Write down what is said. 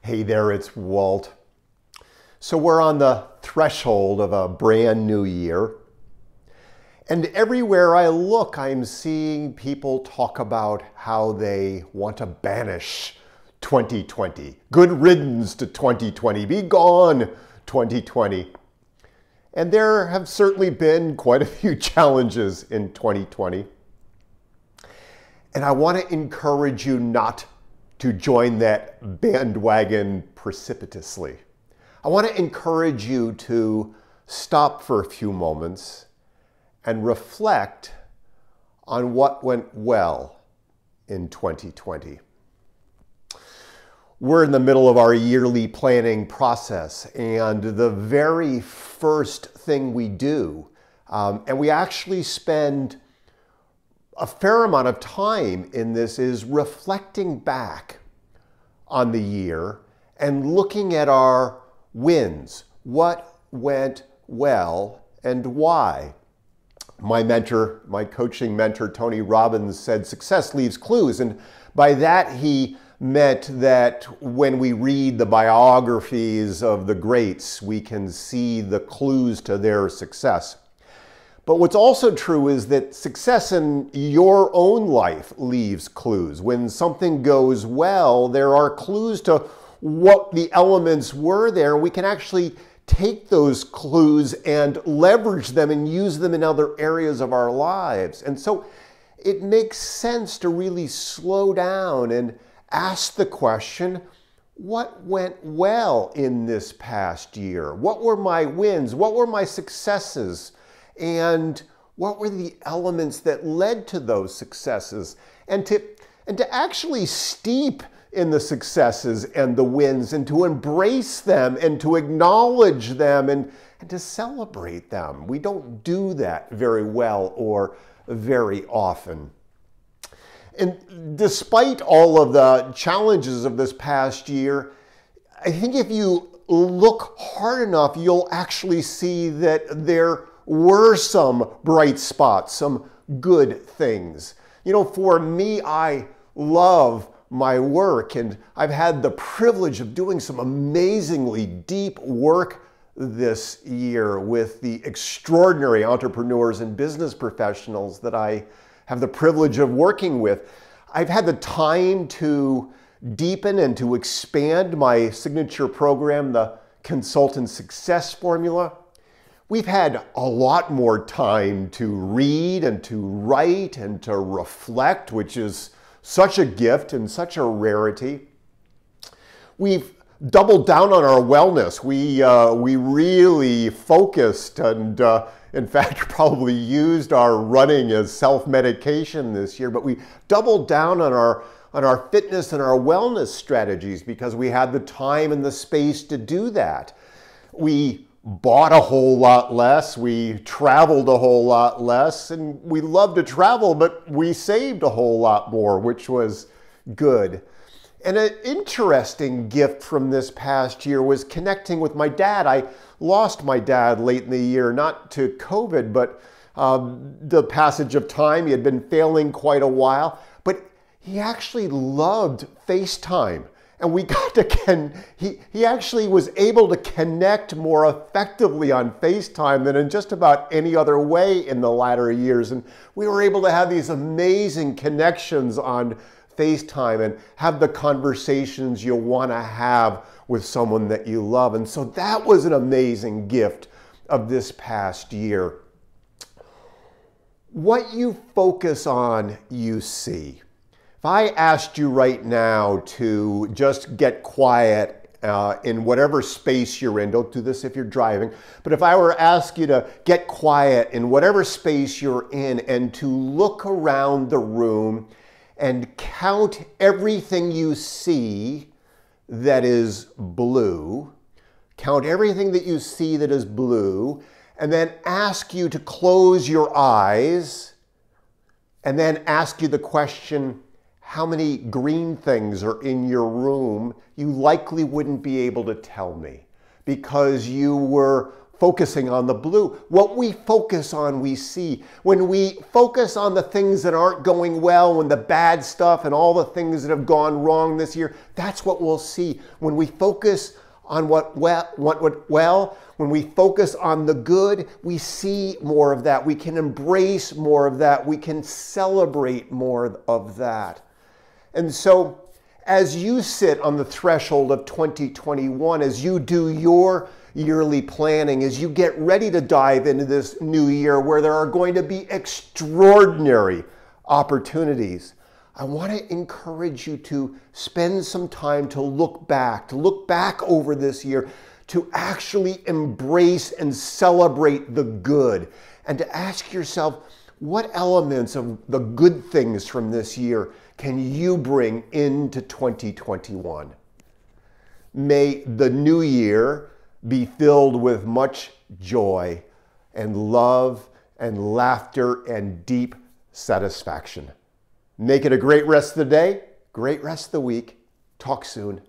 Hey there, it's Walt. So we're on the threshold of a brand new year. And everywhere I look, I'm seeing people talk about how they want to banish 2020. Good riddance to 2020. Be gone, 2020. And there have certainly been quite a few challenges in 2020. And I want to encourage you not to join that bandwagon precipitously. I want to encourage you to stop for a few moments and reflect on what went well in 2020. We're in the middle of our yearly planning process, and the very first thing we do, and we actually spend a fair amount of time in this, is reflecting back on the year and looking at our wins. What went well and why? My mentor, my coaching mentor, Tony Robbins, said success leaves clues. And by that, he meant that when we read the biographies of the greats, we can see the clues to their success. But what's also true is that success in your own life leaves clues. When something goes well, there are clues to what the elements were there. We can actually take those clues and leverage them and use them in other areas of our lives. And so it makes sense to really slow down and ask the question, what went well in this past year? What were my wins? What were my successes? And what were the elements that led to those successes? And to actually steep in the successes and the wins, and to embrace them and to acknowledge them and to celebrate them. We don't do that very well or very often. And despite all of the challenges of this past year, I think if you look hard enough, you'll actually see that there were some bright spots, some good things. You know, for me, I love my work, and I've had the privilege of doing some amazingly deep work this year with the extraordinary entrepreneurs and business professionals that I have the privilege of working with. I've had the time to deepen and to expand my signature program, the Consultant Success Formula. We've had a lot more time to read and to write and to reflect, which is such a gift and such a rarity. We've doubled down on our wellness. We really focused and in fact probably used our running as self-medication this year, but we doubled down on our fitness and our wellness strategies because we had the time and the space to do that. We bought a whole lot less, we traveled a whole lot less, and we love to travel, but we saved a whole lot more, which was good. And an interesting gift from this past year was connecting with my dad. I lost my dad late in the year, not to COVID, but the passage of time. He had been failing quite a while, but he actually loved FaceTime. And we got to he actually was able to connect more effectively on FaceTime than in just about any other way in the latter years. And we were able to have these amazing connections on FaceTime and have the conversations you'll want to have with someone that you love. And so that was an amazing gift of this past year. What you focus on, you see. If I asked you right now to just get quiet in whatever space you're in, don't do this if you're driving, but if I were to ask you to get quiet in whatever space you're in and to look around the room and count everything you see that is blue, count everything that you see that is blue, and then ask you to close your eyes, and then ask you the question, how many green things are in your room, you likely wouldn't be able to tell me because you were focusing on the blue. What we focus on, we see. When we focus on the things that aren't going well, and the bad stuff and all the things that have gone wrong this year, that's what we'll see. When we focus on what well, when we focus on the good, we see more of that. We can embrace more of that. We can celebrate more of that. And so, as you sit on the threshold of 2021, as you do your yearly planning, as you get ready to dive into this new year where there are going to be extraordinary opportunities, I want to encourage you to spend some time to look back over this year, to actually embrace and celebrate the good, and to ask yourself, what elements of the good things from this year can you bring into 2021? May the new year be filled with much joy and love and laughter and deep satisfaction. Make it a great rest of the day, great rest of the week. Talk soon.